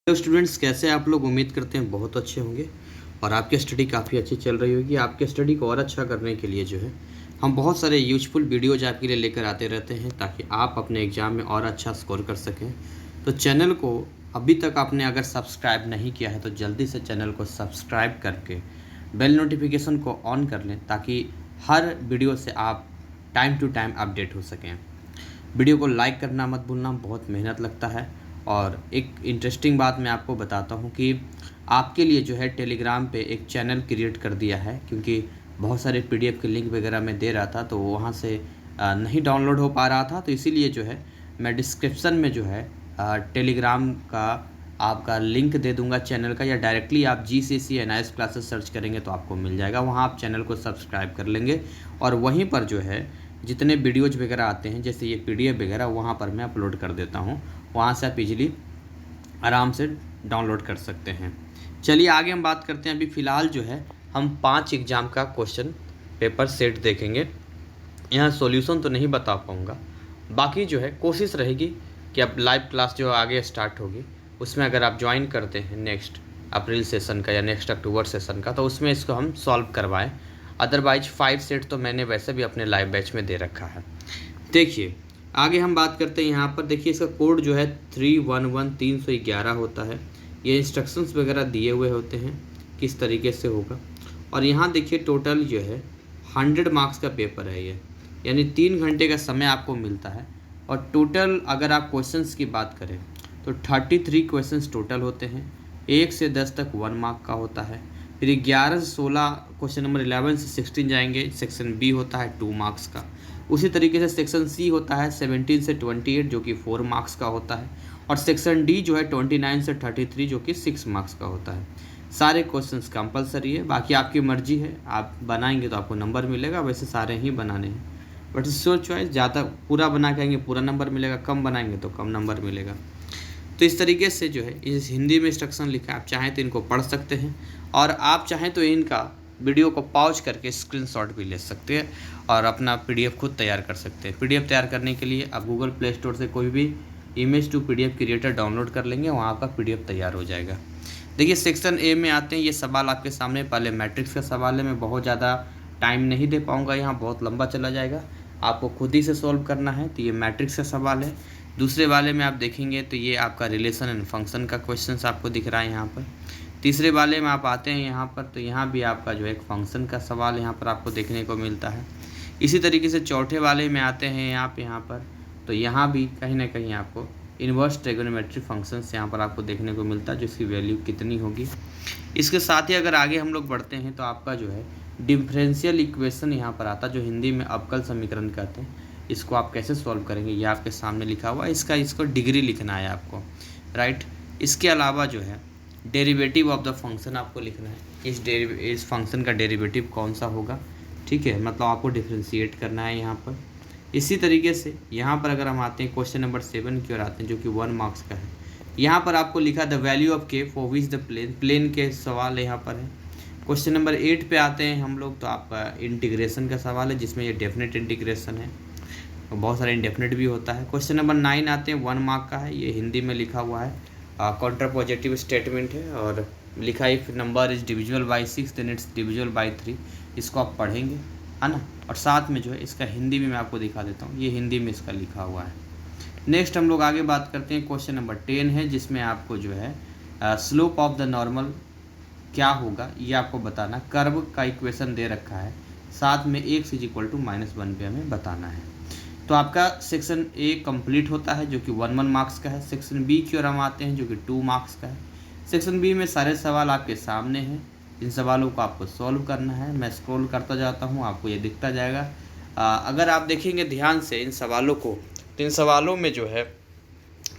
Hello students, कैसे आप लोग? उम्मीद करते हैं बहुत अच्छे होंगे और आपकी स्टडी काफ़ी अच्छी चल रही होगी। आपके स्टडी को और अच्छा करने के लिए जो है हम बहुत सारे यूजफुल वीडियोज आपके लिए लेकर आते रहते हैं ताकि आप अपने एग्ज़ाम में और अच्छा स्कोर कर सकें। तो चैनल को अभी तक आपने अगर सब्सक्राइब नहीं किया है तो जल्दी से चैनल को सब्सक्राइब करके बेल नोटिफिकेशन को ऑन कर लें ताकि हर वीडियो से आप टाइम टू टाइम अपडेट हो सकें। वीडियो को लाइक करना मत भूलना, बहुत मेहनत लगता है। और एक इंटरेस्टिंग बात मैं आपको बताता हूँ कि आपके लिए जो है टेलीग्राम पे एक चैनल क्रिएट कर दिया है, क्योंकि बहुत सारे पीडीएफ के लिंक वगैरह मैं दे रहा था तो वहाँ से नहीं डाउनलोड हो पा रहा था। तो इसीलिए जो है मैं डिस्क्रिप्शन में जो है टेलीग्राम का आपका लिंक दे दूंगा चैनल का, या डायरेक्टली आप GCSE NIS क्लासेस सर्च करेंगे तो आपको मिल जाएगा। वहाँ आप चैनल को सब्सक्राइब कर लेंगे और वहीं पर जो है जितने वीडियोज वगैरह आते हैं, जैसे ये पीडीएफ वगैरह, वहाँ पर मैं अपलोड कर देता हूँ। वहाँ से आप इजीली आराम से डाउनलोड कर सकते हैं। चलिए आगे हम बात करते हैं। अभी फ़िलहाल जो है हम 5 एग्ज़ाम का क्वेश्चन पेपर सेट देखेंगे। यहाँ सॉल्यूशन तो नहीं बता पाऊँगा, बाकी जो है कोशिश रहेगी कि अब लाइव क्लास जो आगे स्टार्ट होगी उसमें अगर आप ज्वाइन करते हैं नेक्स्ट अप्रैल सेशन का या नेक्स्ट अक्टूबर सेशन का, तो उसमें इसको हम सॉल्व करवाएं। अदरवाइज 5 सेट तो मैंने वैसे भी अपने लाइव बैच में दे रखा है। देखिए आगे हम बात करते हैं। यहाँ पर देखिए इसका कोड जो है 311311 होता है। ये इंस्ट्रक्शंस वगैरह दिए हुए होते हैं किस तरीके से होगा। और यहाँ देखिए टोटल जो है 100 मार्क्स का पेपर है ये, यानी 3 घंटे का समय आपको मिलता है। और टोटल अगर आप क्वेश्चंस की बात करें तो 33 क्वेश्चंस टोटल होते हैं। 1 से 10 तक 1 मार्क का होता है। फिर 11 से 16 क्वेश्चन नंबर 11 से 16 जाएंगे, सेक्शन बी होता है 2 मार्क्स का। उसी तरीके से सेक्शन सी होता है 17 से 28 जो कि 4 मार्क्स का होता है। और सेक्शन डी जो है 29 से 33 जो कि 6 मार्क्स का होता है। सारे क्वेश्चंस कंपलसरी है, बाकी आपकी मर्जी है, आप बनाएंगे तो आपको नंबर मिलेगा। वैसे सारे ही बनाने हैं, बट इट्स योर चॉइस। ज़्यादा पूरा बना के आएंगे पूरा नंबर मिलेगा, कम बनाएंगे तो कम नंबर मिलेगा। तो इस तरीके से जो है इस हिंदी में इंस्ट्रक्शन लिखा है, आप चाहें तो इनको पढ़ सकते हैं और आप चाहें तो इनका वीडियो को पॉज करके स्क्रीनशॉट भी ले सकते हैं और अपना पीडीएफ खुद तैयार कर सकते हैं। पीडीएफ तैयार करने के लिए आप गूगल प्ले स्टोर से कोई भी image to PDF creator download कर लेंगे, वहाँ आपका पीडीएफ तैयार हो जाएगा। देखिए सेक्शन ए में आते हैं। ये सवाल आपके सामने पहले मैट्रिक्स का सवाल है। मैं बहुत ज़्यादा टाइम नहीं दे पाऊँगा, यहाँ बहुत लंबा चला जाएगा, आपको खुद ही से सॉल्व करना है। तो ये मैट्रिक्स का सवाल है। दूसरे वाले में आप देखेंगे तो ये आपका रिलेशन एंड फंक्शन का क्वेश्चन आपको दिख रहा है यहाँ पर। तीसरे वाले में आप आते हैं यहाँ पर, तो यहाँ भी आपका जो है एक फंक्शन का सवाल यहाँ पर आपको देखने को मिलता है। इसी तरीके से चौथे वाले में आते हैं यहाँ पर, तो यहाँ भी कहीं ना कहीं आपको इन्वर्स ट्रिगोनोमेट्रिक फंक्शंस यहाँ पर आपको देखने को मिलता है, जिसकी वैल्यू कितनी होगी। इसके साथ ही अगर आगे हम लोग बढ़ते हैं तो आपका जो है डिफरेंशियल इक्वेशन यहाँ पर आता है, जो हिंदी में अवकल समीकरण कहते हैं। इसको आप कैसे सॉल्व करेंगे ये आपके सामने लिखा हुआ है। इसको डिग्री लिखना है आपको, राइट। इसके अलावा जो है डेरिवेटिव ऑफ द फंक्शन आपको लिखना है। इस फंक्शन का डेरिवेटिव कौन सा होगा, ठीक है, मतलब आपको डिफ्रेंशिएट करना है यहाँ पर। इसी तरीके से यहाँ पर अगर हम आते हैं क्वेश्चन नंबर 7 की ओर आते हैं, जो कि 1 मार्क्स का है। यहाँ पर आपको लिखा द वैल्यू ऑफ के फॉर विच द प्लेन के सवाल यहाँ पर है। क्वेश्चन नंबर 8 पे आते हैं हम लोग, तो आपका इंटीग्रेशन का सवाल है, जिसमें ये डेफिनेट इंटीग्रेशन है, बहुत सारे इंडेफिनेट भी होता है। क्वेश्चन नंबर 9 आते हैं, 1 मार्क का है, ये हिंदी में लिखा हुआ है, कॉन्ट्रापॉजिटिव स्टेटमेंट है और लिखा है if number is divisible by 6 then it's divisible by 3। इसको आप पढ़ेंगे, है ना। और साथ में जो है इसका हिंदी में मैं आपको दिखा देता हूँ, ये हिंदी में इसका लिखा हुआ है। नेक्स्ट हम लोग आगे बात करते हैं। क्वेश्चन नंबर 10 है, जिसमें आपको जो है स्लोप ऑफ द नॉर्मल क्या होगा ये आपको बताना। कर्व का इक्वेशन दे रखा है, साथ में x = -1 पे हमें बताना है। तो आपका सेक्शन ए कंप्लीट होता है, जो कि 1 मार्क्स का है। सेक्शन बी की ओर हम आते हैं, जो कि 2 मार्क्स का है। सेक्शन बी में सारे सवाल आपके सामने हैं, इन सवालों को आपको सॉल्व करना है। मैं स्क्रॉल करता जाता हूँ, आपको ये दिखता जाएगा। अगर आप देखेंगे ध्यान से इन सवालों को, तो इन सवालों में जो है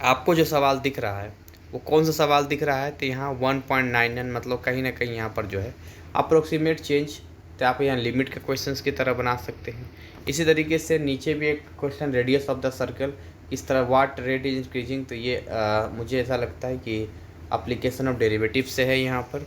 आपको जो सवाल दिख रहा है वो कौन सा सवाल दिख रहा है, तो यहाँ 1.99, मतलब कहीं ना कहीं यहाँ पर जो है अप्रोक्सीमेट चेंज, तो आप यहाँ लिमिट के क्वेश्चंस की तरह बना सकते हैं। इसी तरीके से नीचे भी एक question radius of the circle, इस तरह व्हाट रेट इज इंक्रीजिंग, तो ये मुझे ऐसा लगता है कि एप्लीकेशन ऑफ डेरिवेटिव से है यहाँ पर।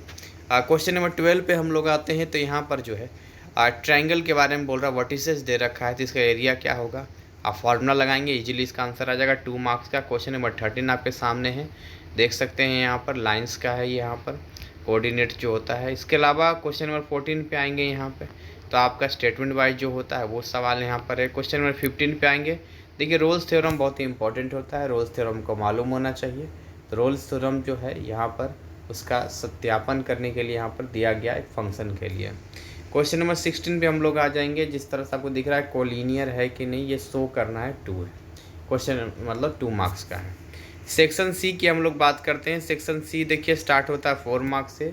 क्वेश्चन नंबर 12 पे हम लोग आते हैं, तो यहाँ पर जो है ट्रायंगल के बारे में बोल रहा है, वर्टिसेस दे रखा है, तो इसका एरिया क्या होगा। आप फार्मूला लगाएंगे, इजीली इसका आंसर आ जाएगा 2 मार्क्स का। क्वेश्चन नंबर 13 आपके सामने है, देख सकते हैं यहाँ पर लाइंस का है, यहाँ पर कोऑर्डिनेट जो होता है। इसके अलावा क्वेश्चन नंबर 14 पे आएंगे यहाँ पे, तो आपका स्टेटमेंट वाइज जो होता है वो सवाल यहाँ पर है। क्वेश्चन नंबर 15 पे आएंगे, देखिए रोल्स थ्योरम बहुत ही इंपॉर्टेंट होता है, रोल्स थ्योरम को मालूम होना चाहिए। तो रोल्स थ्योरम जो है यहाँ पर उसका सत्यापन करने के लिए यहाँ पर दिया गया एक फंक्शन के लिए। क्वेश्चन नंबर 16 पे हम लोग आ जाएंगे, जिस तरह से आपको दिख रहा है कोलिनियर है कि नहीं ये शो करना है, 2 है क्वेश्चन, मतलब 2 मार्क्स का है। सेक्शन सी की हम लोग बात करते हैं। सेक्शन सी देखिए स्टार्ट होता है 4 मार्क्स से,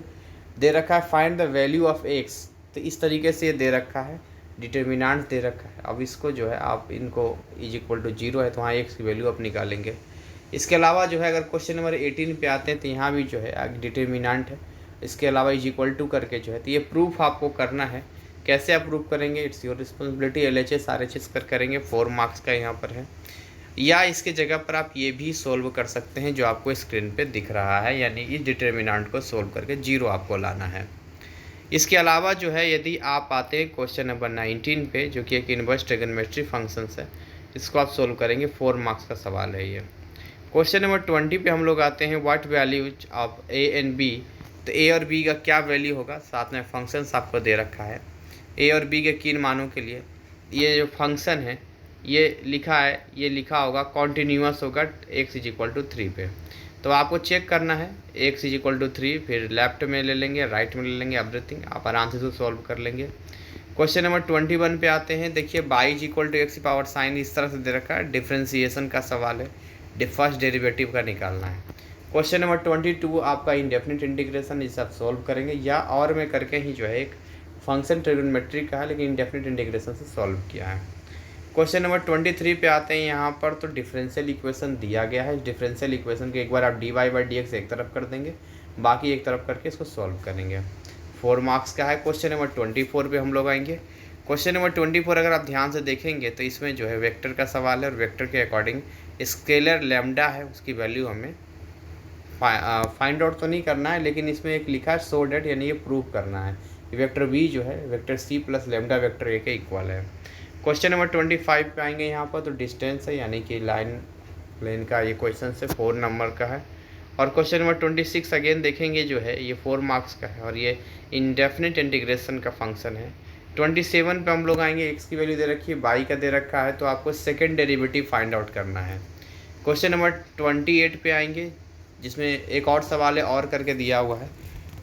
दे रखा है find the value of x, तो इस तरीके से ये दे रखा है, डिटर्मिनेंट दे रखा है। अब इसको जो है आप इनको इज इक्वल टू 0 है तो वहाँ एक्स की वैल्यू आप निकालेंगे। इसके अलावा जो है अगर क्वेश्चन नंबर 18 पे आते हैं तो यहाँ भी जो है डिटर्मिनेंट है, इसके अलावा इज इक्वल टू करके जो है, तो ये प्रूफ आपको करना है। कैसे आप प्रूफ करेंगे, it's your responsibility, LHS RHS कर करेंगे, 4 मार्क्स का यहाँ पर है। या इसके जगह पर आप ये भी सोल्व कर सकते हैं जो आपको स्क्रीन पे दिख रहा है, यानी इस डिटर्मिनेंट को सोल्व करके 0 आपको लाना है। इसके अलावा जो है यदि आप आते हैं क्वेश्चन नंबर 19 पे, जो कि एक इनवर्स ट्रिग्नोमेट्री फंक्शंस है, इसको आप सोल्व करेंगे, 4 मार्क्स का सवाल है ये। क्वेश्चन नंबर 20 पे हम लोग आते हैं, what values of A and B, तो ए और बी का क्या वैल्यू होगा, साथ में फंक्शंस आपको दे रखा है ए और बी के किन मानों के लिए। ये जो फंक्शन है ये लिखा है, ये लिखा होगा कॉन्टीन्यूअस होगा x इज इक्वल टू 3 पे, तो आपको चेक करना है x इज इक्वल टू 3, फिर लेफ्ट में ले लेंगे, राइट में ले लेंगे, एवरीथिंग आप आराम से सॉल्व कर लेंगे। क्वेश्चन नंबर 21 पे आते हैं, देखिए y is equal to x की पावर साइन इस तरह से दे रखा है, डिफ्रेंसिएशन का सवाल है, फर्स्ट डेरिवेटिव का निकालना है। क्वेश्चन नंबर 22 आपका इंडेफिनिट इंटीग्रेशन, इसे आप सोल्व करेंगे, या और में करके ही जो है एक फंक्शन ट्रिग्नोमेट्री का है लेकिन इंडेफिनिट इंटीग्रेशन से सॉल्व किया है। क्वेश्चन नंबर 23 पे आते हैं, यहाँ पर तो डिफरेंशियल इक्वेशन दिया गया है, डिफरेंशियल इक्वेशन के एक बार आप dy/dx एक तरफ कर देंगे, बाकी एक तरफ करके इसको सॉल्व करेंगे, 4 मार्क्स का है। क्वेश्चन नंबर 24 पे हम लोग आएंगे। क्वेश्चन नंबर 24 अगर आप ध्यान से देखेंगे तो इसमें जो है वेक्टर का सवाल है, और वेक्टर के अकॉर्डिंग स्केलर लैम्डा है उसकी वैल्यू हमें फाइंड आउट तो नहीं करना है, लेकिन इसमें एक लिखा है सो डेट, यानी ये प्रूव करना है वेक्टर v जो है vector c plus lambda vector a के इक्वल है। क्वेश्चन नंबर 25 पे आएंगे, यहाँ पर तो डिस्टेंस है, यानी कि लाइन प्लेन का ये क्वेश्चन से 4 नंबर का है। और क्वेश्चन नंबर 26 अगेन देखेंगे जो है ये 4 मार्क्स का है, और ये इंडेफिनिट इंटीग्रेशन का फंक्शन है। 27 पे हम लोग आएंगे, x की वैल्यू दे रखी है, y का दे रखा है, तो आपको सेकेंड डेरिवेटिव फाइंड आउट करना है। क्वेश्चन नंबर 28 पे आएंगे, जिसमें एक और सवाल है और करके दिया हुआ है,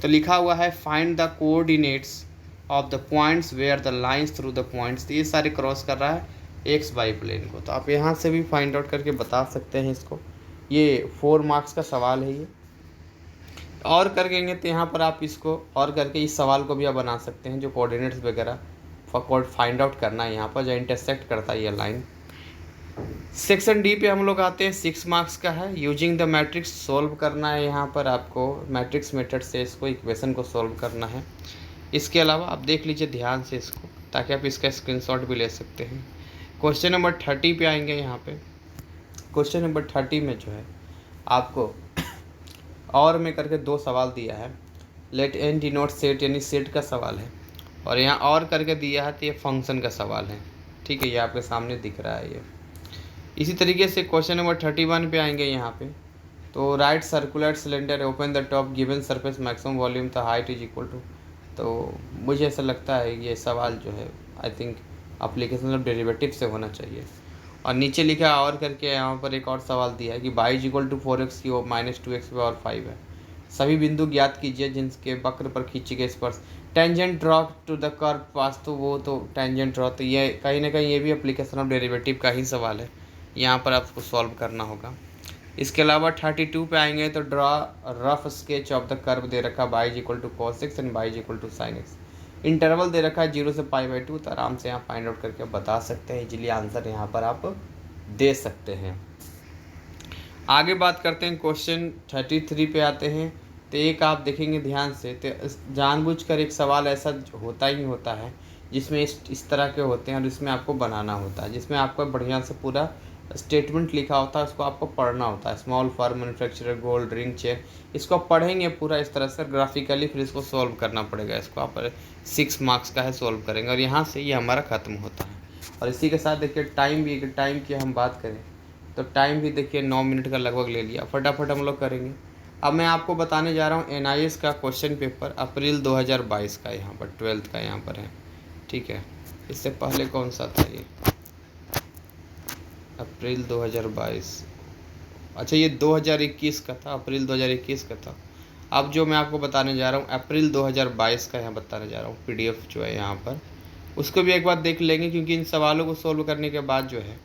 तो लिखा हुआ है find the coordinates of the points where the lines through the points, तो ये सारे क्रॉस कर रहा है एक्स वाई प्लेन को, तो आप यहाँ से भी फाइंड आउट करके बता सकते हैं इसको, ये 4 मार्क्स का सवाल है ये। और करेंगे तो यहाँ पर आप इसको और करके इस सवाल को भी आप बना सकते हैं, जो कोऑर्डिनेट्स वगैरह फाइंड आउट करना है यहाँ पर, जो इंटरसेक्ट करता है ये लाइन। सेक्शन डी पे हम लोग आते हैं, 6 मार्क्स का है, यूजिंग द मैट्रिक्स सोल्व करना है, यहाँ पर आपको मैट्रिक्स मेथड से इसको इक्वेशन को सोल्व करना है। इसके अलावा आप देख लीजिए ध्यान से इसको, ताकि आप इसका स्क्रीनशॉट भी ले सकते हैं। क्वेश्चन नंबर 30 पे आएंगे, यहाँ पे क्वेश्चन नंबर 30 में जो है आपको और में करके 2 सवाल दिया है, लेट एन डिनोट सेट, यानी सेट का सवाल है, और यहाँ और करके दिया है तो ये फंक्शन का सवाल है, ठीक है, ये आपके सामने दिख रहा है ये। इसी तरीके से क्वेश्चन नंबर 31 पे आएंगे, यहाँ पे तो right circular cylinder open the top given surface maximum volume the height is equal to, तो मुझे ऐसा लगता है ये सवाल जो है I think application of derivative से होना चाहिए। और नीचे लिखा और करके यहाँ पर एक और सवाल दिया है कि y is equal to 4x की माइनस 2x और 5 है, सभी बिंदु ज्ञात कीजिए जिनके वक्र पर खींची गई स्पर्श, tangent draw to the curve पास, तो वो तो टेंजेंट ड्रॉ, तो ये कहीं ना कहीं ये भी एप्लीकेशन ऑफ डेरिवेटिव का ही सवाल है, यहाँ पर आपको सॉल्व करना होगा। इसके अलावा 32 पे आएंगे तो draw rough sketch of the curve दे रखा y is equal to cos x and y is equal to sin x, interval दे रखा है 0 से π/2, तो आराम से यहाँ फाइंड आउट करके बता सकते हैं, इजीली आंसर यहाँ पर आप दे सकते हैं। आगे बात करते हैं, क्वेश्चन 33 पे आते हैं, तो एक आप देखेंगे ध्यान से, तो जानबूझकर एक सवाल ऐसा होता ही होता है जिसमें इस तरह के होते हैं, और इसमें आपको बनाना होता है, जिसमें आपको बढ़िया से पूरा स्टेटमेंट लिखा होता है, उसको आपको पढ़ना होता है, small farm manufacturer gold ring chain, इसको पढ़ेंगे पूरा इस तरह से ग्राफिकली, फिर इसको सॉल्व करना पड़ेगा, इसको आप 6 मार्क्स का है, सॉल्व करेंगे, और यहाँ से ये हमारा ख़त्म होता है। और इसी के साथ देखिए टाइम भी, टाइम की हम बात करें तो टाइम भी देखिए 9 मिनट का लगभग ले लिया। फटाफट हम लोग करेंगे। अब मैं आपको बताने जा रहा हूँ NIS का क्वेश्चन पेपर अप्रैल 2022 का, यहाँ पर 12th का यहाँ पर है, ठीक है। इससे पहले कौन सा था ये, अप्रैल 2022, अच्छा ये 2021 का था, अप्रैल 2021 का था। अब जो मैं आपको बताने जा रहा हूँ अप्रैल 2022 का यहाँ बताने जा रहा हूँ, PDF जो है यहाँ पर, उसको भी एक बार देख लेंगे, क्योंकि इन सवालों को सोल्व करने के बाद जो है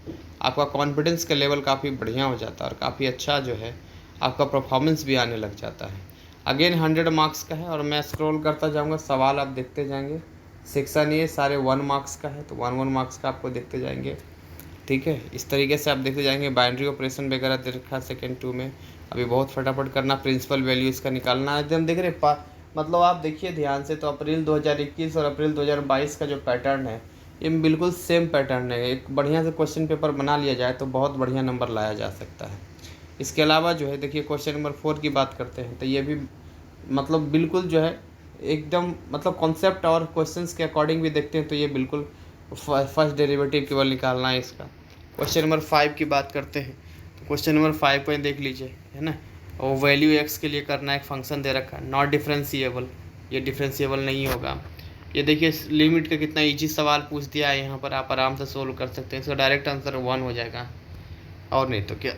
आपका कॉन्फिडेंस का लेवल काफ़ी बढ़िया हो जाता है और काफ़ी अच्छा जो है आपका परफॉर्मेंस भी आने लग जाता है। अगेन 100 मार्क्स का है और मैं स्क्रॉल करता जाऊँगा, सवाल आप देखते जाएंगे। सेक्शन ये सारे 1 मार्क्स का है, तो 1 मार्क्स का आपको देखते जाएंगे, ठीक है। इस तरीके से आप देखते जाएंगे। बाइनरी ऑपरेशन वगैरह दे रखा है सेकेंड 2 में, अभी बहुत फटाफट करना। प्रिंसिपल वैल्यू इसका निकालना है, एकदम देख रहे मतलब आप देखिए ध्यान से, तो अप्रैल 2021 और अप्रैल 2022 का जो पैटर्न है ये बिल्कुल सेम पैटर्न है। एक बढ़िया से क्वेश्चन पेपर बना लिया जाए तो बहुत बढ़िया नंबर लाया जा सकता है। इसके अलावा जो है देखिए क्वेश्चन नंबर 4 की बात करते हैं तो ये भी मतलब बिल्कुल जो है एकदम मतलब कॉन्सेप्ट और क्वेश्चंस के अकॉर्डिंग भी देखते हैं तो ये बिल्कुल फर्स्ट डेरिवेटिव केवल निकालना है इसका। क्वेश्चन नंबर 5 की बात करते हैं तो क्वेश्चन नंबर 5 को देख लीजिए, है ना। और वैल्यू एक्स के लिए करना है, एक फंक्शन दे रखा है नॉट डिफरेंशिएबल, ये डिफरेंशिएबल नहीं होगा। ये देखिए लिमिट का कितना इजी सवाल पूछ दिया है यहाँ पर, आप आराम से सोल्व कर सकते हैं। इसका डायरेक्ट आंसर 1 हो जाएगा, और नहीं तो क्या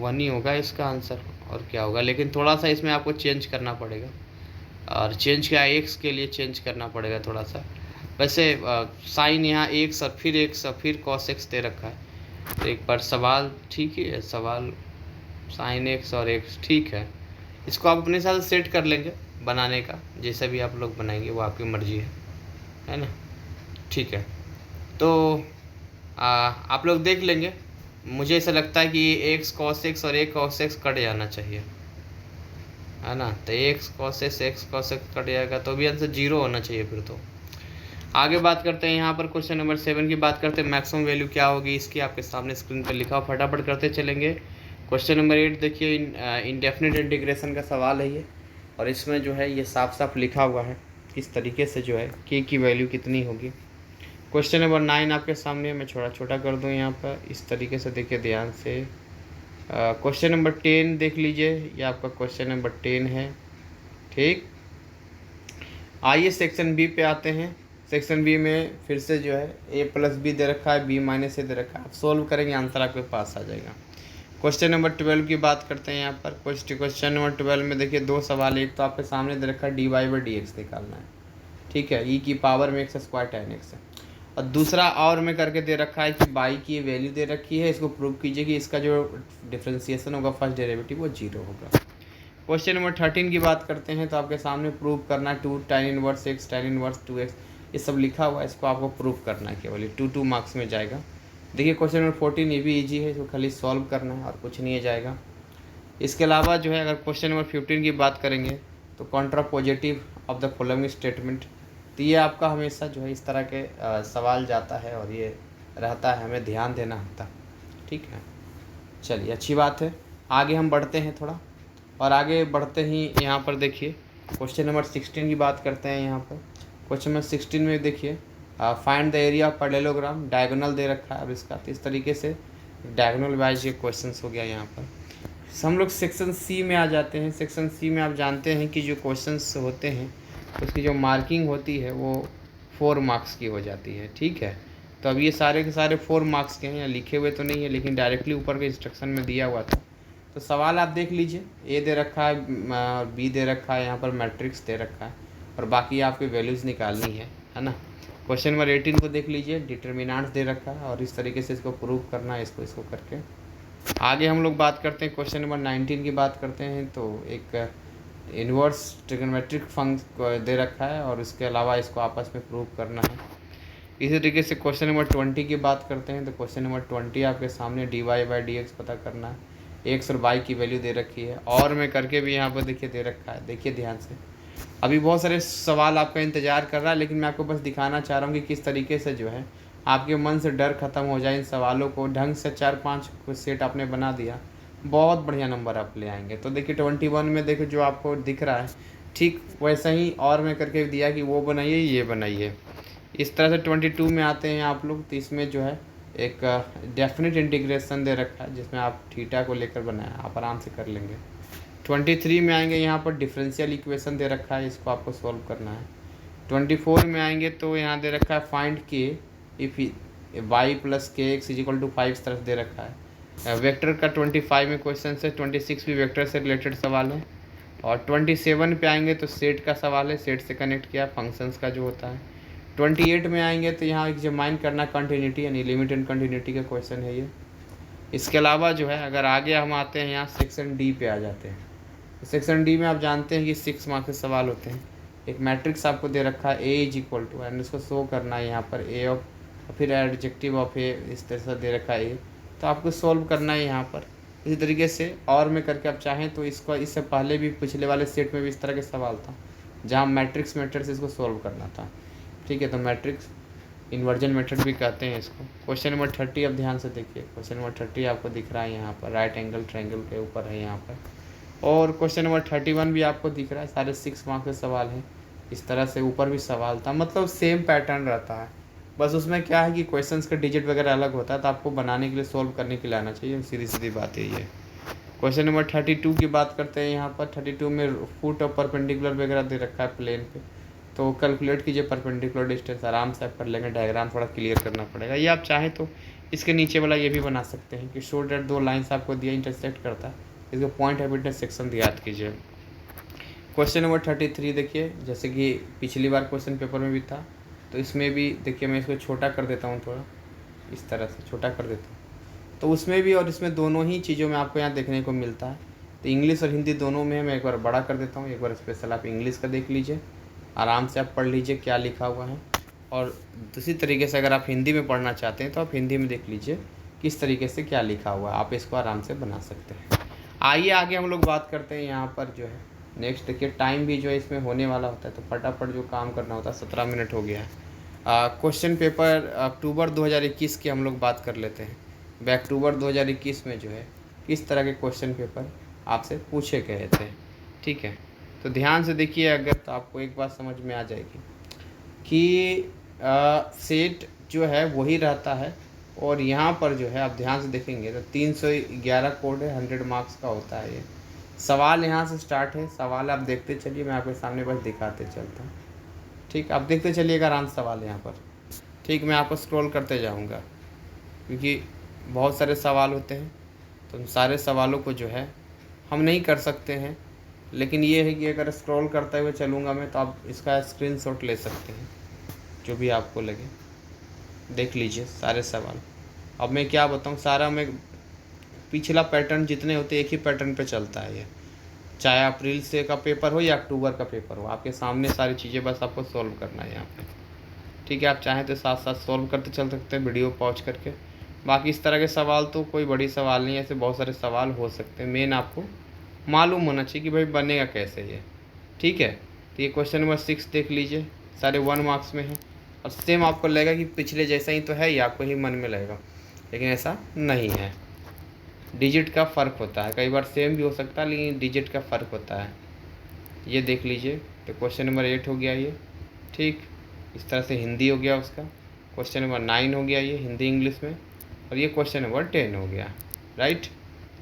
1 ही होगा इसका आंसर, और क्या होगा। लेकिन थोड़ा सा इसमें आपको चेंज करना पड़ेगा, और चेंज क्या एक्स के लिए चेंज करना पड़ेगा थोड़ा सा। वैसे साइन यहाँ एक्स और फिर कॉस एक्स दे रखा है, तो एक बार सवाल ठीक ही है, सवाल साइन एक्स और एक्स ठीक है। इसको आप अपने साथ सेट कर लेंगे बनाने का, जैसा भी आप लोग बनाएंगे वो आपकी मर्जी है ना, ठीक है। तो आप लोग देख लेंगे। मुझे ऐसा लगता है कि एक्स कॉस एक्स और एक कॉस एक्स कट जाना चाहिए, है ना। तो एक्स कॉस एक्स कट जाएगा तो भी आंसर 0 होना चाहिए फिर। तो आगे बात करते हैं यहाँ पर क्वेश्चन नंबर 7 की बात करते हैं। मैक्सिमम वैल्यू क्या होगी इसकी, आपके सामने स्क्रीन पर लिखा हो, फटाफट करते चलेंगे। क्वेश्चन नंबर 8 देखिए, इंडेफिनिट इंटीग्रेशन का सवाल है ये, और इसमें जो है ये साफ साफ लिखा हुआ है किस तरीके से जो है के की वैल्यू कितनी होगी। क्वेश्चन नंबर 9 आपके सामने, मैं छोटा कर दूँ यहाँ पर, इस तरीके से देखिए ध्यान से। क्वेश्चन नंबर 10 देख लीजिए, ये आपका क्वेश्चन नंबर 10 है, ठीक। आइए सेक्शन बी पे आते हैं। सेक्शन बी में फिर से जो है a+b दे रखा है, b-a दे रखा है। आप सोल्व करेंगे आंसर आपके पास आ जाएगा। क्वेश्चन नंबर 12 की बात करते हैं यहाँ पर। क्वेश्चन नंबर 12 में देखिए 2 सवाल, एक तो आपके सामने दे रखा है dy/dx निकालना है, ठीक है, e की पावर में x² tan x है, और दूसरा और में करके दे रखा है कि बाई की वैल्यू दे रखी है, इसको प्रूव कीजिए कि इसका जो डिफ्रेंसिएशन होगा फर्स्ट डेरिवेटिव वो 0 होगा। क्वेश्चन नंबर 13 की बात करते हैं तो आपके सामने प्रूव करना 2 tan 1 x tan 1 2x, ये सब लिखा हुआ है, इसको आपको प्रूव करना है, केवल 2 मार्क्स में जाएगा। देखिए क्वेश्चन नंबर 14 ये भी इजी है, इसको खाली सॉल्व करना है और कुछ नहीं है जाएगा। इसके अलावा जो है अगर क्वेश्चन नंबर 15 की बात करेंगे तो Contra positive of the following statement, तो ये आपका हमेशा जो है इस तरह के सवाल जाता है और ये रहता है, हमें ध्यान देना होता है, ठीक है। चलिए अच्छी बात है, आगे हम बढ़ते हैं थोड़ा, और आगे बढ़ते ही यहाँ पर देखिए क्वेश्चन नंबर 16 की बात करते हैं। यहाँ पर क्वेश्चन नंबर 16 में देखिए find the area of parallelogram, diagonal दे रखा है, और इसका तो इस तरीके से डायगोनल वाइज ये क्वेश्चन हो गया। यहाँ पर हम लोग सेक्शन सी में आ जाते हैं। सेक्शन सी में आप जानते हैं कि जो क्वेश्चंस होते हैं उसकी जो मार्किंग होती है वो 4 मार्क्स की हो जाती है, ठीक है। तो अब ये सारे के सारे 4 मार्क्स के हैं, यहाँ लिखे हुए तो नहीं है लेकिन डायरेक्टली ऊपर के इंस्ट्रक्शन में दिया हुआ था। तो सवाल आप देख लीजिए, ए दे रखा है और बी दे रखा है, यहाँ पर मैट्रिक्स दे रखा है, और बाकी आपकी वैल्यूज़ निकालनी है ना। क्वेश्चन नंबर 18 को देख लीजिए, डिटर्मिनेंट्स दे रखा है और इस तरीके से इसको प्रूव करना है, इसको करके आगे हम लोग बात करते हैं। क्वेश्चन नंबर 19 की बात करते हैं तो एक इन्वर्स ट्रिग्नोमेट्रिक फंक्शन दे रखा है और इसके अलावा इसको आपस में प्रूव करना है। इसी तरीके से क्वेश्चन नंबर 20 की बात करते हैं तो क्वेश्चन नंबर 20 आपके सामने dy/dx पता करना है, एक्स और y की वैल्यू दे रखी है, और में करके भी यहाँ पर देखिए दे रखा है। देखिए ध्यान से, अभी बहुत सारे सवाल आपका इंतज़ार कर रहा है, लेकिन मैं आपको बस दिखाना चाह रहा हूँ कि किस तरीके से जो है आपके मन से डर ख़त्म हो जाए। इन सवालों को ढंग से 4-5 सेट आपने बना दिया, बहुत बढ़िया नंबर आप ले आएंगे। तो देखिए 21 में देखो जो आपको दिख रहा है ठीक वैसा ही और में करके दिया कि वो बनाइए ये बनाइए, इस तरह से 22 में आते हैं आप लोग, तो इसमें जो है एक डेफिनेट इंटीग्रेशन दे रखा है जिसमें आप थीटा को लेकर बनाया, आप आराम से कर लेंगे। 23 में आएंगे, यहाँ पर डिफरेंशियल इक्वेशन दे रखा है, इसको आपको सॉल्व करना है। 24 में आएंगे तो यहाँ दे रखा है फाइंड के इफ़ y प्लस के एक्स इज इक्वल टू 5, इस तरफ दे रखा है। वेक्टर का 25 में क्वेश्चन है, 26 भी वेक्टर से रिलेटेड सवाल है। और 27 पे आएंगे तो सेट का सवाल है, सेट से कनेक्ट किया फंक्शंस का जो होता है। 28 में आएंगे तो यहाँ एग्जामाइन करना कंटिन्यूटी यानी लिमिट एंड कंटिन्यूटी का क्वेश्चन है ये। इसके अलावा जो है अगर आगे हम आते हैं यहाँ सेक्शन डी पे आ जाते हैं। सेक्शन डी में आप जानते हैं कि 6 मार्क्स के सवाल होते हैं। एक मैट्रिक्स आपको दे रखा है ए इज इक्वल टू, एंड इसको शो करना है यहाँ पर ए ऑफ, फिर एडजेक्टिव ऑफ ए, इस तरह से दे रखा है ए, तो आपको सॉल्व करना है यहाँ पर। इसी तरीके से और में करके आप चाहें तो इसको, इससे पहले भी पिछले वाले सेट में भी इस तरह के सवाल था जहाँ मैट्रिक्स मेथड से इसको सॉल्व करना था। ठीक है, तो मैट्रिक्स इन्वर्जन मेथड भी कहते हैं इसको। क्वेश्चन नंबर 30 अब ध्यान से देखिए, क्वेश्चन नंबर 30 आपको दिख रहा है यहाँ पर, राइट एंगल ट्रायंगल के ऊपर है यहाँ पर। और क्वेश्चन नंबर 31 भी आपको दिख रहा है, सारे 6 मार्क्स के सवाल हैं। इस तरह से ऊपर भी सवाल था, मतलब सेम पैटर्न रहता है, बस उसमें क्या है कि क्वेश्चंस का डिजिट वगैरह अलग होता है, तो आपको बनाने के लिए, सोल्व करने के लिए आना चाहिए, सीधी सीधी बात यही है। क्वेश्चन नंबर 32 की बात करते हैं यहाँ पर। 32 में फुट और परपेंडिकुलर वगैरह दे रखा है प्लेन पे, तो कैलकुलेट कीजिए परपेंडिकुलर डिस्टेंस, आराम से आप कर लेंगे। डायग्राम थोड़ा क्लियर करना पड़ेगा, ये आप चाहें तो इसके नीचे वाला ये भी बना सकते हैं कि शो डेट 2 लाइन्स आपको दिया इंटरसेक्ट करता है, इसको पॉइंट हैबिटेंस सेक्शन याद कीजिए। क्वेश्चन नंबर 33 देखिए, जैसे कि पिछली बार क्वेश्चन पेपर में भी था, तो इसमें भी देखिए, मैं इसको छोटा कर देता हूँ, थोड़ा इस तरह से छोटा कर देता हूँ, तो उसमें भी और इसमें दोनों ही चीज़ों में आपको यहाँ देखने को मिलता है। तो इंग्लिश और हिंदी दोनों में मैं एक बार बड़ा कर देता हूँ, एक बार स्पेशल आप इंग्लिश का देख लीजिए, आराम से आप पढ़ लीजिए क्या लिखा हुआ है। और दूसरी तरीके से अगर आप हिंदी में पढ़ना चाहते हैं तो आप हिंदी में देख लीजिए किस तरीके से क्या लिखा हुआ है, आप इसको आराम से बना सकते हैं। आइए आगे हम लोग बात करते हैं यहाँ पर जो है नेक्स्ट। देखिए टाइम भी जो है इसमें होने वाला होता है, तो फटाफट जो काम करना होता है। 17 मिनट हो गया है। क्वेश्चन पेपर अक्टूबर 2021 की हम लोग बात कर लेते हैं। वह अक्टूबर 2021 में जो है किस तरह के क्वेश्चन पेपर आपसे पूछे गए थे। ठीक है, तो ध्यान से देखिए अगर, तो आपको एक बात समझ में आ जाएगी कि सेट जो है वही रहता है, और यहाँ पर जो है आप ध्यान से देखेंगे तो 311 कोड है, 100 मार्क्स का होता है ये। सवाल यहाँ से स्टार्ट है, सवाल आप देखते चलिए, मैं आपके सामने बस दिखाते चलता हूँ। ठीक, आप देखते चलिएगा आराम से सवाल यहाँ पर। ठीक, मैं आपको स्क्रॉल करते जाऊँगा क्योंकि बहुत सारे सवाल होते हैं, तो उन सारे सवालों को जो है हम नहीं कर सकते हैं, लेकिन ये है कि अगर स्क्रॉल करते हुए चलूँगा मैं तो आप इसका स्क्रीनशॉट ले सकते हैं, जो भी आपको लगे। देख लीजिए सारे सवाल। अब मैं क्या बताऊँ, सारा मैं पिछला पैटर्न जितने होते हैं एक ही पैटर्न पे चलता है ये, चाहे अप्रैल से का पेपर हो या अक्टूबर का पेपर हो, आपके सामने सारी चीज़ें, बस आपको सॉल्व करना है यहाँ पे। ठीक है, आप चाहें तो साथ साथ सॉल्व करते चल सकते हैं वीडियो पॉज करके। बाकी इस तरह के सवाल तो कोई बड़ी सवाल नहीं है, ऐसे बहुत सारे सवाल हो सकते हैं, मेन आपको मालूम होना चाहिए कि भाई बनेगा कैसे ये। ठीक है, तो ये क्वेश्चन नंबर 6 देख लीजिए, सारे 1 मार्क्स में है, और सेम आपको लगेगा कि पिछले जैसा ही तो है, ये आपको ही मन में लगेगा, लेकिन ऐसा नहीं है। डिजिट का फ़र्क होता है, कई बार सेम भी हो सकता है लेकिन डिजिट का फ़र्क होता है। ये देख लीजिए, तो क्वेश्चन नंबर 8 हो गया ये। ठीक, इस तरह से हिंदी हो गया उसका। क्वेश्चन नंबर 9 हो गया ये हिंदी इंग्लिश में, और ये क्वेश्चन नंबर 10 हो गया। राइट,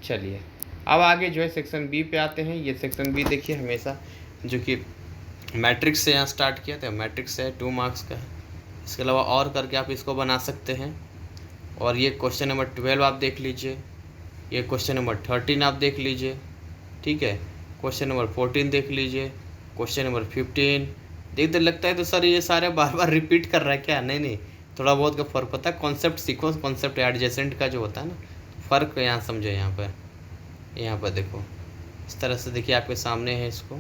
चलिए अब आगे जो है सेक्शन बी पे आते हैं। ये सेक्शन बी देखिए हमेशा जो कि मैट्रिक्स से यहाँ स्टार्ट किया था, मैट्रिक्स है 2 मार्क्स का है। इसके अलावा और करके आप इसको बना सकते हैं। और ये क्वेश्चन नंबर 12 आप देख लीजिए, ये क्वेश्चन नंबर 13 आप देख लीजिए। ठीक है, क्वेश्चन नंबर 14 देख लीजिए, क्वेश्चन नंबर 15 देखते लगता है तो सर ये सारे बार बार रिपीट कर रहा है क्या? नहीं नहीं, थोड़ा बहुत का फ़र्क होता है। कॉन्सेप्ट सीखो, कॉन्सेप्ट एडजेसेंट का जो होता है ना, फ़र्क यहाँ समझो। यहाँ पर देखो इस तरह से, देखिए आपके सामने है इसको।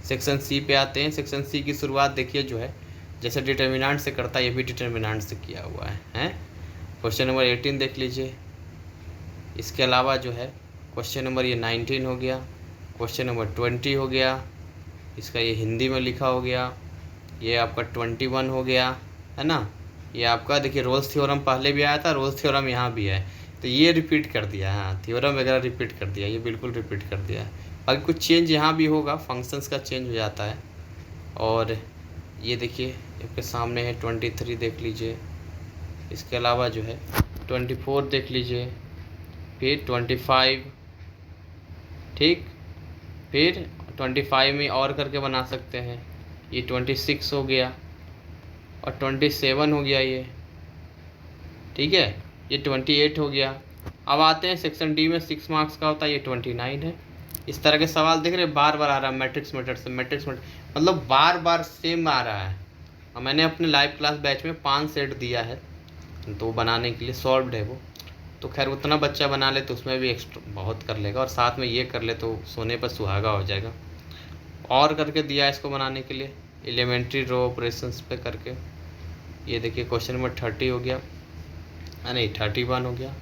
सेक्शन सी पे आते हैं। सेक्शन सी की शुरुआत देखिए जो है जैसे डिटर्मिनेंट से करता है, ये भी डिटर्मिनेंट से किया हुआ है। क्वेश्चन नंबर 18 देख लीजिए। इसके अलावा जो है क्वेश्चन नंबर ये 19 हो गया, क्वेश्चन नंबर 20 हो गया, इसका ये हिंदी में लिखा हो गया, ये आपका 21 हो गया, है ना। ये आपका देखिए रोल्स थ्योरम पहले भी आया था, रोल्स थ्योरम यहाँ भी है, तो ये रिपीट कर दिया। हाँ, थ्योरम वगैरह रिपीट कर दिया, ये बिल्कुल रिपीट कर दिया है। बाकी कुछ चेंज यहाँ भी होगा, फंक्शंस का चेंज हो जाता है। और ये देखिए आपके सामने है 23 देख लीजिए। इसके अलावा जो है 24 देख लीजिए, फिर 25, ठीक, फिर 25 में और करके बना सकते हैं। ये 26 हो गया और 27 हो गया ये, ठीक है। ये 28 हो गया। अब आते हैं सेक्शन डी में 6 मार्क्स का होता है, ये 29 है। इस तरह के सवाल देख रहे बार बार आ रहा है, मैट्रिक्स मेथड से, मैट्रिक्स मेथड मतलब बार बार सेम आ रहा है। और मैंने अपने लाइव क्लास बैच में 5 सेट दिया है तो बनाने के लिए, सॉल्व्ड है वो। तो खैर उतना बच्चा बना ले तो उसमें भी एक्स्ट्रा बहुत कर लेगा, और साथ में ये कर ले तो सोने पर सुहागा हो जाएगा। और करके दिया है इसको बनाने के लिए, एलिमेंट्री रो ऑपरेशंस पे करके। ये देखिए क्वेश्चन नंबर 30 हो गया, नहीं 31 हो गया।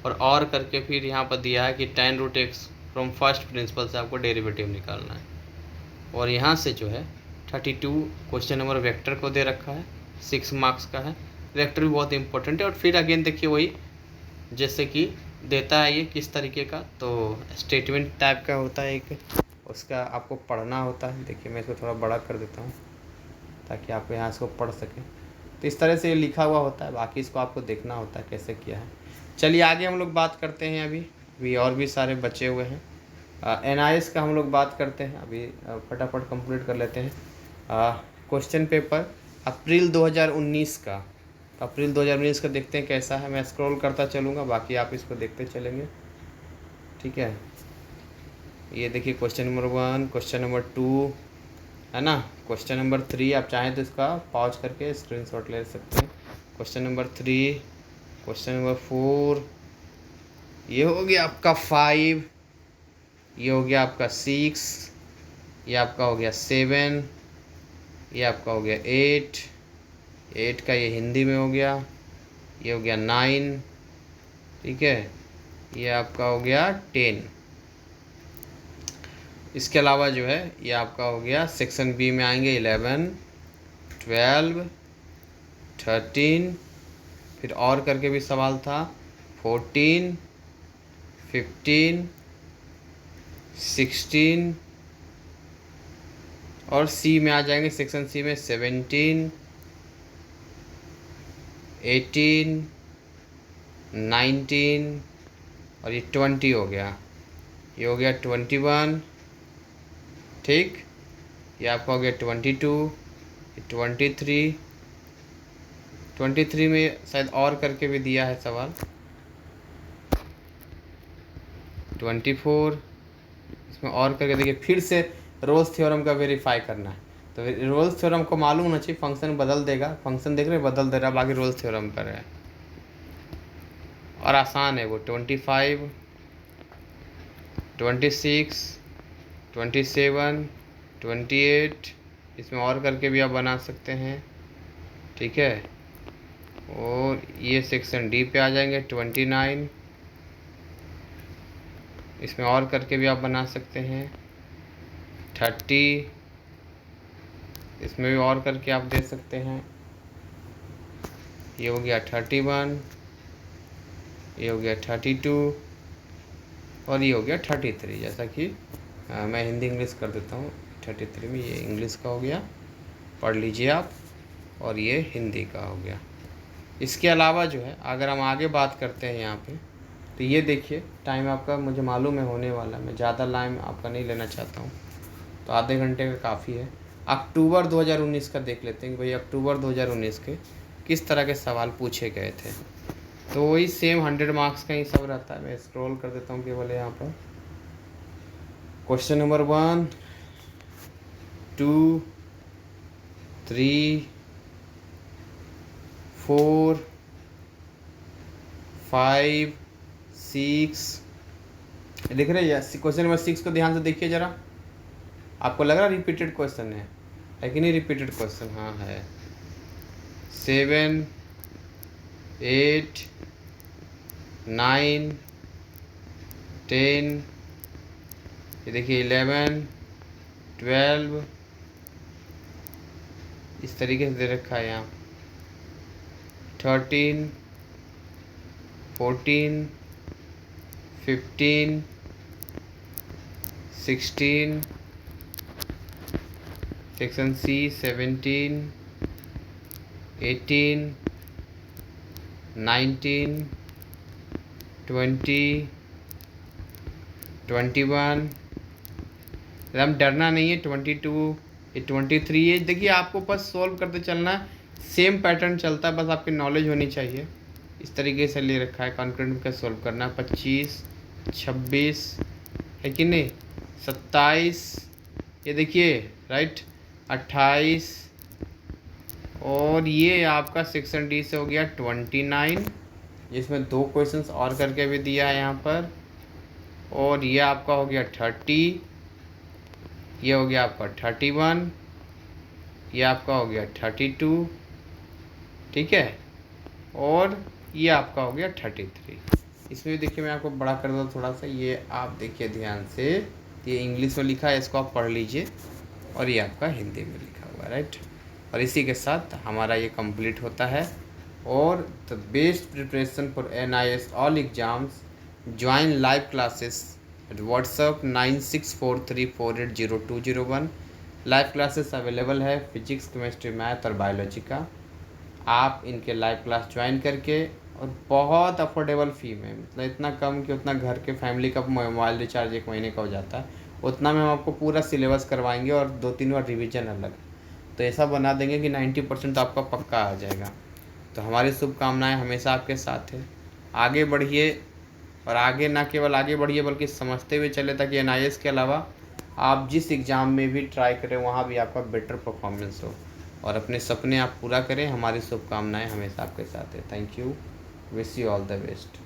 और करके फिर यहाँ पर दिया है कि tan root x from first principle से आपको डेरिवेटिव निकालना है। और यहाँ से जो है 32 क्वेश्चन नंबर वेक्टर को दे रखा है, 6 मार्क्स का है। वेक्टर भी बहुत इंपॉर्टेंट है। और फिर अगेन देखिए वही जैसे कि देता है ये किस तरीके का, तो स्टेटमेंट टाइप का होता है एक, उसका आपको पढ़ना होता है। देखिए मैं इसको थोड़ा बड़ा कर देता हूँ ताकि आप यहाँ इसको पढ़ सकें। तो इस तरह से ये लिखा हुआ होता है, बाकी इसको आपको देखना होता है कैसे किया है। चलिए आगे हम लोग बात करते हैं। अभी और भी सारे बचे हुए हैं। NIS का हम लोग बात करते हैं अभी, फटाफट कंप्लीट कर लेते हैं। क्वेश्चन पेपर अप्रैल 2019 का, तो अप्रैल 2019 का देखते हैं कैसा है। मैं स्क्रॉल करता चलूँगा, बाकी आप इसको देखते चलेंगे, ठीक है। ये देखिए क्वेश्चन नंबर 1, क्वेश्चन नंबर 2 है ना, क्वेश्चन नंबर 3 आप चाहें तो इसका पॉज करके स्क्रीनशॉट ले सकते हैं। क्वेश्चन नंबर 3, क्वेश्चन नंबर 4, ये हो गया आपका 5, ये हो गया आपका 6, ये आपका हो गया 7, ये आपका हो गया 8 का ये हिंदी में हो गया, ये हो गया 9, ठीक है, ये आपका हो गया 10। इसके अलावा जो है ये आपका हो गया सेक्शन बी में आएंगे 11, 12, 13, फिर और करके भी सवाल था 14, 15, 16, और सी में आ जाएंगे सेक्शन सी में 17, 18, 19 और ये 20 हो गया। ये हो गया 21, ठीक, ये आपका हो गया 22, 23 में शायद और करके भी दिया है सवाल 24, इसमें और करके देखिए फिर से रोल्स थ्योरम का वेरीफाई करना है। तो रोल्स थ्योरम को मालूम होना चाहिए, फंक्शन बदल देगा, फंक्शन देख रहे हैं बदल दे रहा है, बाकी रोल्स थ्योरम कर रहा है और आसान है वो। 25, 26, 27, 28, इसमें और करके भी आप बना सकते हैं, ठीक है। और ये सेक्शन डी पे आ जाएंगे 29, इसमें और करके भी आप बना सकते हैं 30, इसमें भी और करके आप दे सकते हैं। ये हो गया 31, ये हो गया 32 और ये हो गया 33। जैसा कि मैं हिंदी इंग्लिश कर देता हूँ 33 में, ये इंग्लिश का हो गया, पढ़ लीजिए आप, और ये हिंदी का हो गया। इसके अलावा जो है अगर हम आगे बात करते हैं यहाँ पे, तो ये देखिए टाइम आपका मुझे मालूम है होने वाला, मैं ज़्यादा टाइम आपका नहीं लेना चाहता हूँ, तो आधे घंटे का काफ़ी है। अक्टूबर 2019 का देख लेते हैं कि भाई अक्टूबर 2019 के किस तरह के सवाल पूछे गए थे। तो वही सेम 100 मार्क्स का ही सब रहता है। मैं स्क्रॉल कर देता हूँ केवल यहाँ पर। क्वेश्चन नंबर 1, 2, 3, 4, 5, 6, देख रहे हैं क्वेश्चन नंबर 6 को ध्यान से देखिए ज़रा। आपको लग रहा है रिपीटेड क्वेश्चन है कि नहीं? रिपीटेड क्वेश्चन हाँ है। 7, 8, 9, 10, ये देखिए 11, 12, इस तरीके से दे रखा है यहाँ। 13, 14, 15, 16, सेक्शन सी 17, 18, 19, 20, 21, एकदम डरना नहीं है, 22, ये 23 है। देखिए आपको बस सोल्व करते चलना है, सेम पैटर्न चलता है, बस आपकी नॉलेज होनी चाहिए। इस तरीके से ले रखा है, कॉन्करेंट का सोल्व करना है। 25, 26 है कि नहीं, 27, ये देखिए राइट, 28, और ये आपका सेक्शन डी से हो गया 29, जिसमें 2 क्वेश्चंस और करके भी दिया है यहाँ पर। और ये आपका हो गया 30, ये हो गया आपका 31, ये आपका हो गया 32, ठीक है, और ये आपका हो गया 33। इसमें देखिए मैं आपको बड़ा कर दूँ थोड़ा सा, ये आप देखिए ध्यान से, ये इंग्लिश में लिखा है, इसको आप पढ़ लीजिए, और ये आपका हिंदी में लिखा हुआ है राइट। और इसी के साथ हमारा ये कंप्लीट होता है। और the best preparation for NIS all exams, join live classes at WhatsApp 9643480201। Live classes available है फिजिक्स, केमिस्ट्री, मैथ और बायोलॉजी का। आप इनके लाइव क्लास ज्वाइन करके, और बहुत अफोर्डेबल फ़ी में, मतलब इतना कम कि उतना घर के फैमिली का मोबाइल रिचार्ज 1 महीने का हो जाता है, उतना में हम आपको पूरा सिलेबस करवाएंगे और 2-3 बार रिवीजन अलग। तो ऐसा बना देंगे कि 90% तो आपका पक्का आ जाएगा। तो हमारी शुभकामनाएं हमेशा आपके साथ है। आगे बढ़िए, और आगे ना केवल आगे बढ़िए बल्कि समझते हुए चले, ताकि NIS के अलावा आप जिस एग्ज़ाम में भी ट्राई करें वहाँ भी आपका बेटर परफॉर्मेंस हो, और अपने सपने आप पूरा करें। हमारी शुभकामनाएं हमेशा आपके साथ है। Thank you, wish you all the best.